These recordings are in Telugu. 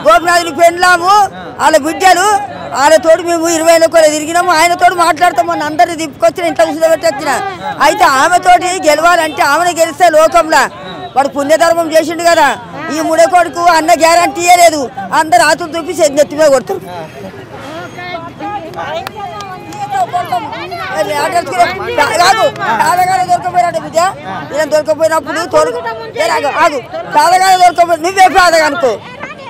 గోపినాథుని పెండ్లాము వాళ్ళ బిడ్డలు వాళ్ళతోటి మేము 20 కూడా తిరిగినాము. ఆయనతోటి మాట్లాడతామని అందరిని తిప్పుకొచ్చిన ఇంట్లో కూర్చోబెట్టొచ్చిన. అయితే ఆమెతోటి గెలవాలంటే ఆమెను గెలిస్తే లోకంలో వాడు పుణ్యధర్మం చేసిండు కదా. ఈ ముడే కొడుకు అన్న గ్యారంటీ లేదు. అందరు ఆతులు చూపి నెత్తిమే కొడతారు. దొరకపోయినట్టు బిడ్డ ఈయన దొరకపోయినప్పుడు తాదగానే దొరకపోయి నువ్వే పేదగా అనుకో.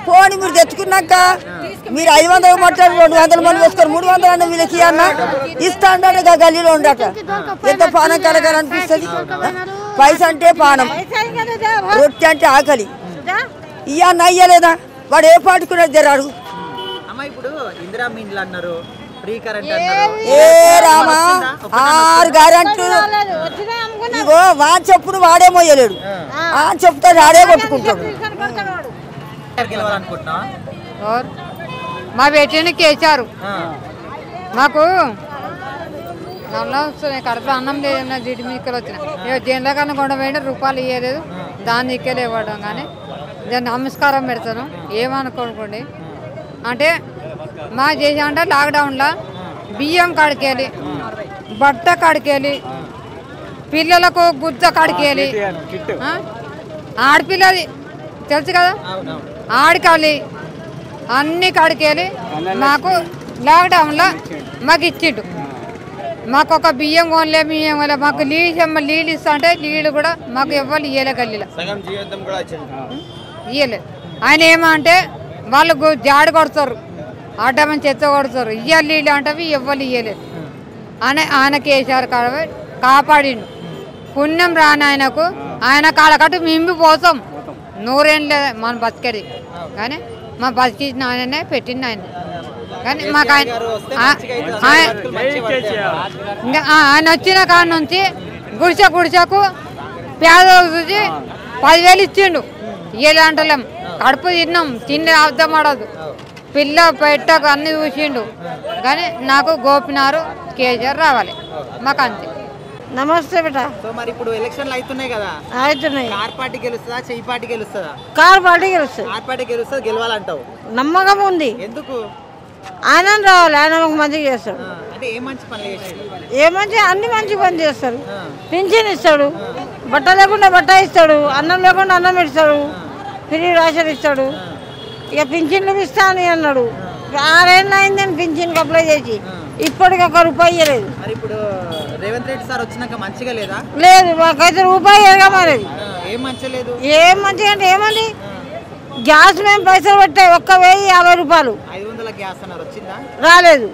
పోనీ మీరు తెచ్చుకున్నాక మీరు 500 మాట్లాడి 200 మంది వేసుకొని 300 అన్న వీళ్ళకి అన్న ఇస్తా అంటే గల్లీలో ఉండట. ఎంత పానం కలగాలి అనిపిస్తుంది. పైసా అంటే పానం, రొట్టె అంటే ఆకలి. ఇవన్న అయ్యలేదా? వాడు ఏ పాటుకునేది జరాడు. ఏ రామా 6 గ్యారెంటీ ఇగో వాడు చెప్పుడు వాడే మోయలేడు. చెప్తాడు ఆడే కొట్టుకుంటాడు. మా బేటీని కేసారు. మాకు నల్ల కడుపు అన్నం లేదన్న జిడి మీకలు వచ్చిన జైన్లో కన్నా కొండ పోయిన రూపాయలు ఇవ్వలేదు. దాన్ని ఇక్కలే ఇవ్వడం కానీ దాన్ని నమస్కారం పెడతాను. ఏమనుకోకండి అంటే మా చేసా అంటే లాక్డౌన్లో బియ్యం కాడికెళ్ళి, బట్ట కాడికెళ్ళి, పిల్లలకు గుజ్జ కాడికెళ్ళి, ఆడపిల్లది తెలుసు కదా ఆడికెళ్ళి అన్ని కాడికెళ్ళి మాకు లాక్డౌన్లో మాకు ఇచ్చిండు. మాకు ఒక బియ్యం కొనలే బియ్యం కొనలే. మాకు నీళ్ళు ఇస్తా అంటే నీళ్ళు కూడా మాకు ఎవ్వరు ఇయ్యలే. గల్లీలో ఇయ్యలేదు. ఆయన ఏమంటే వాళ్ళు జాడి కొడతారు, అడ్డమని చెత్త కొడతారు. ఇయ్యాలి నీళ్ళు అంటే ఎవ్వరు ఇయ్యలేదు. ఆయనకి వేసారు కాపాడిండు. పుణ్యం రాని ఆయనకు. ఆయన కాళ్ళకట్టు మేము పోతాం. 100 ఏళ్ళు మన బతికేది కానీ మా బతికించిన ఆయననే పెట్టింది ఆయన. కానీ మాకు ఆయన వచ్చిన కాడ నుంచి గుడిసెకు పేదలు చూసి 10,000 ఇచ్చిండు. ఇయ్యలేంటలేం. కడుపు తిన్న అర్థం ఆడదు. పిల్ల పెట్టకు అన్ని చూసిండు. కానీ నాకు గోపినారు కేసీఆర్ రావాలి మాకు అంతే. నమస్తే బేట. మరి ఇప్పుడు ఎలక్షన్లు అవుతున్నాయి కదా, అవుతున్నాయి. కార్ పార్టీ గెలుస్తుందా, చెయ్యి పార్టీ గెలుస్తుందా? కార్ పార్టీ గెలుస్తుంది. కార్ పార్టీ గెలుస్తుంది, గెలవాలంటావు? నమ్మకం ఉంది. ఎందుకు? ఆయన రావాలి. ఆయన ఒక మంచిగా చేస్తాడు. అంటే ఏ మంచి పనులు చేస్తాడు? ఏ మంచి అన్ని మంచి పని చేస్తాడు. పింఛన్ ఇస్తాడు, బట్ట లేకుండా బట్ట ఇస్తాడు, అన్నం లేకుండా అన్నం ఇస్తాడు, ఫ్రీ రేషన్ ఇస్తాడు. ఇక పింఛన్లు ఇస్తా అని అన్నాడు. 6 ఏళ్ళు అయిందని పింఛన్కి అప్లై చేసి ఇప్పటికి ₹1 ఇవ్వలేదు. ఇప్పుడు రేవంత్ రెడ్డి సార్ వచ్చినాక మంచిగా లేదా? లేదు, మాకైతే ₹1 ఎరగమారేది. ఏం మంచిగా లేదు. ఏం మంచిగా అంటే ఏమండి, గ్యాస్ మేము పైసలు పెట్టాయి ₹1,050. 500 గ్యాస్ అన్నారు, వచ్చిందా? రాలేదు.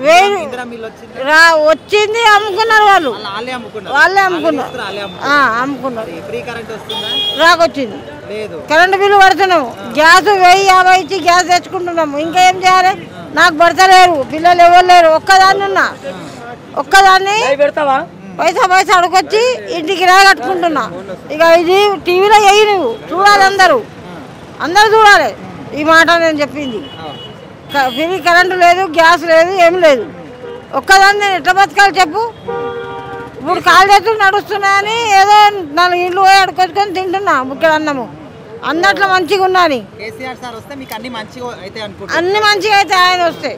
1000 వచ్చింది. అమ్ముకున్నారు వాళ్ళు. వాళ్ళే అమ్ముకున్నారు. ఫ్రీ కరెంట్ వస్తుందా? రాకొచ్చింది. లేదు. కరెంటు బిల్లు పడుతున్నాము. గ్యాస్ 1050 ఇచ్చి గ్యాస్ తెచ్చుకుంటున్నాము. ఇంకా ఏం చేయాలి? నాకు పడతలేరు, పిల్లలు ఎవరు లేరు. ఒక్కదాన్ని ఉన్నా. ఒక్కదాన్ని పైసా అడుకొచ్చి ఇంటికి కట్టుకుంటున్నా. ఇక ఇది టీవీలో వేయి, నువ్వు చూడాలి. అందరూ చూడాలి ఈ మాట నేను చెప్పింది. ఫ్రీ కరెంటు లేదు, గ్యాస్ లేదు, ఏం లేదు. ఒక్కదాన్ని నేను ఎట్లా బతకాలి చెప్పు? ఇప్పుడు కాలు చేతులు నడుస్తున్నాయని ఏదో 4 ఇళ్ళు పోయి అడుకొచ్చుకొని తింటున్నా ముక్కడు అన్నము. అన్నట్లో మంచిగా ఉన్నాను. అన్ని మంచిగా అయితే ఆయన వస్తే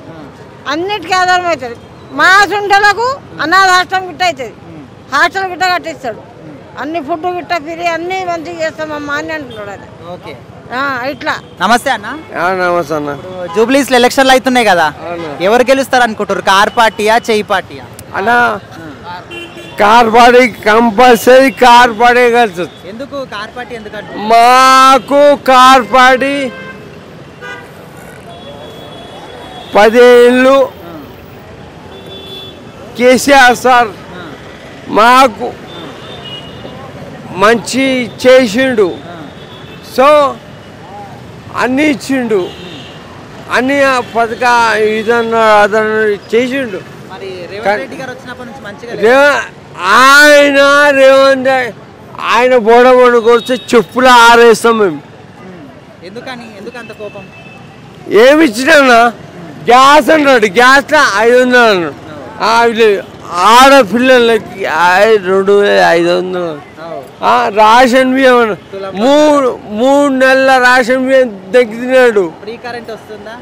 అన్నిటికీ ఆధారం అవుతుంది. మా సుంటలకు అనాథ హాస్టల్ గిట్ట అవుతుంది. హాస్టల్ గిట్ట కట్టిస్తాడు. అన్ని ఫుడ్ గిట్ట ఫ్రీ అన్ని మంచిగా చేస్తామమ్మా అని అంటున్నాడు ఆయన. ఇట్లా. నమస్తే అన్న. నమస్తే అన్న. జూబ్లీస్ ఎలక్షన్లు అవుతున్నాయి కదా, ఎవరు గెలుస్తారు అనుకుంటారు? కార్ పార్టీయా, చెయ్యి పార్టీయా? అన్న car party compulsory. Car party గెలుస్తుంది. ఎందుకు కార్ పార్టీ? ఎందుకంటే మాకు కార్ పార్టీ 10 ఏళ్ళు కేసీఆర్ సార్ మాకు మంచి చేసిండు. సో అన్నీ ఇచ్చిండు, అన్ని పథక ఇదన్నా అదన్నా చేసిండు. ఆయన రేవంత్ ఆయన బోడబోడు కొడితే చెప్పులు ఆరేస్తాం మేము. ఏమి ఇచ్చినా గ్యాస్ అన్నాడు. గ్యాస్లో 500 అన్నాడు. ఆడపిల్లలకి 2500 రేషన్ బియ్యం మూడు నెలల రేషన్ బియ్యం తగ్గినాడు. ఫ్రీ కరెంట్ వస్తుందా?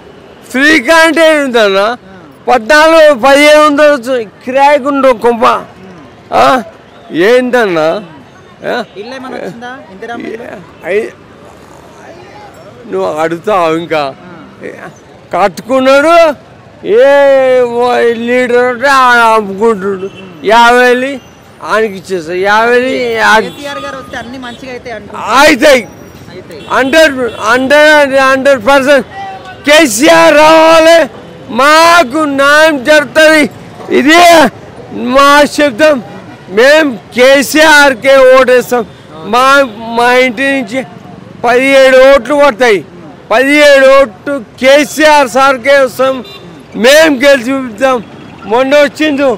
ఫ్రీ కరెంట్ ఏంటన్నా 14-15 కిరాయికి ఉండవు కొంప. ఏంటన్నా నువ్వు అడుగుతావు ఇంకా కట్టుకున్నాడు. ఏ లీడర్ అంటే అమ్ముకుంటున్నాడు. 50 ఆయనకి ఇచ్చేస్తా. 50 అవుతాయి. 100% కేసీఆర్ రావాలి, మాకు న్యాయం జరుగుతుంది. ఇదే మా శబ్దం. మేము కేసీఆర్కే ఓటేస్తాం. మా ఇంటి నుంచి 17 ఓట్లు పడతాయి. 17 ఓట్లు కేసీఆర్ సార్కే వస్తాం. మేము గెలిచి చూపిస్తాం. మొన్న వచ్చిండు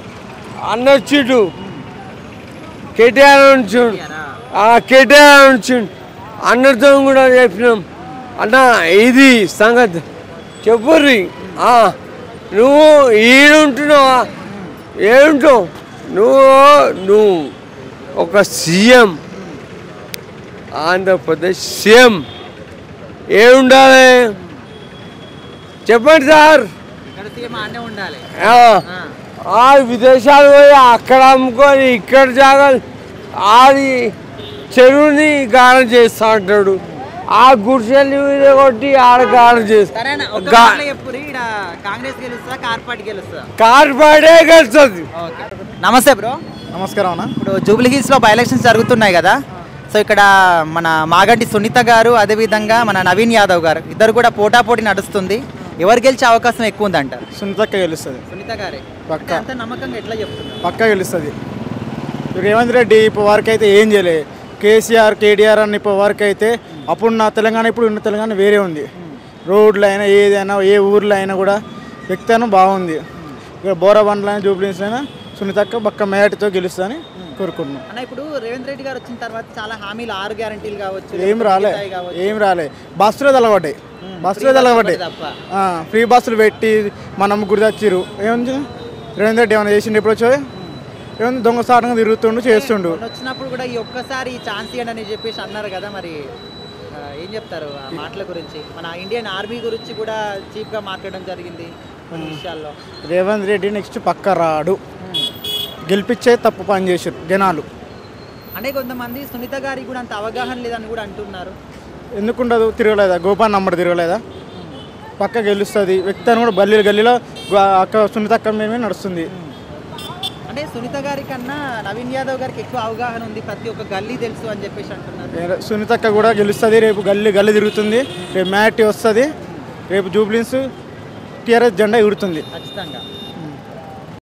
అన్న వచ్చిండు, కేటీఆర్ వచ్చిండు. కేటీఆర్ వచ్చిండు. అన్నతో కూడా చెప్పినాం, అన్న ఇది సంగతి చెప్పుర్రి. నువ్వు ఈడుంటున్నావా? ఏముంటావు నువ్వు ఒక సీఎం, ఆంధ్రప్రదేశ్ సీఎం ఏముండాలి చెప్పండి సార్. విదేశాలు పోయి అక్కడ అమ్ముకొని ఇక్కడ జాగాలు అది చెరువుని గానం చేస్తా అంటాడు. ఆ గుడిసెల్ని మీద కొట్టి ఆడ గానం చేస్తా. కార్పాటే గెలుస్తుంది. నమస్తే బ్రో. నమస్కారం అన్న. ఇప్పుడు జూబ్లీ హిల్స్లో బై ఎలక్షన్స్ జరుగుతున్నాయి కదా, సో ఇక్కడ మన మాగంటి సునీత గారు అదేవిధంగా మన నవీన్ యాదవ్ గారు ఇద్దరు కూడా పోటాపోటీ నడుస్తుంది. ఎవరు గెలిచే అవకాశం ఎక్కువ ఉందంటారు? సునీతక్క గెలుస్తుంది. సునీత గారే పక్కా నమ్మకంగా ఎట్లా చెప్తున్నారు? పక్కా గెలుస్తుంది. రేవంత్ రెడ్డి ఇప్పుడు వరకు అయితే ఏం చేయలేదు. కేసీఆర్ కేటీఆర్ అన్న ఇప్పుడు వరకు అయితే అప్పుడున్న తెలంగాణ ఇప్పుడు ఉన్న తెలంగాణ వేరే ఉంది. రోడ్లు అయినా ఏదైనా ఏ ఊర్లో అయినా కూడా వ్యక్తిత్వం బాగుంది. ఇక్కడ బోరాబండ్లు అయినా జూబ్లీస్ అయినా సునీతక్క పక్క మేటితో గెలుస్తుందని కోరుకుంటున్నాం. అన్న ఇప్పుడు రేవంత్ రెడ్డి గారు వచ్చిన తర్వాత చాలా హామీలు 6 గ్యారెంటీలు కావచ్చు ఏం రాలే బస్సులో తలగబడ్డాయి. ఫ్రీ బస్సులు పెట్టి మనం గుర్తొచ్చిరు. ఏముంది రేవంత్ రెడ్డి ఏమైనా చేసిండు? ఎప్పుడు వచ్చాయి ఏముంది దొంగసాటంగా తిరుగుతుండు చేస్తుండు. వచ్చినప్పుడు కూడా ఈ ఒక్కసారి ఛాన్స్ ఇవ్వండి అని చెప్పేసి అన్నారు కదా, మరి ఏం చెప్తారు ఆ మాటల గురించి? మన ఇండియన్ ఆర్మీ గురించి కూడా చీప్గా మాట్లాడడం జరిగింది కొన్ని విషయాల్లో. రేవంత్ రెడ్డి నెక్స్ట్ పక్క రాడు, గెలిపించే తప్పు పని చేశారు జనాలు. అంటే కొంతమంది సునీత గారికి కూడా అంత అవగాహన లేదని కూడా అంటున్నారు. ఎందుకుండదు? తిరగలేదా? గోపాల్ నంబర్ తిరగలేదా? పక్క గెలుస్తుంది. వ్యక్తిని కూడా గల్లీలో అక్క సునీత అక్క మేమే నడుస్తుంది. అంటే సునీత గారి కన్నా నవీన్ యాదవ్ గారికి ఎక్కువ అవగాహన ఉంది, ప్రతి ఒక్క గల్లీ తెలుసు అని చెప్పేసి అంటున్నారు. సునీత అక్క కూడా గెలుస్తుంది. రేపు గల్లీ తిరుగుతుంది. రేపు మ్యాటి వస్తుంది. రేపు జూబ్లీస్ టీఆర్ఎస్ జెండా ఎగురుతుంది ఖచ్చితంగా.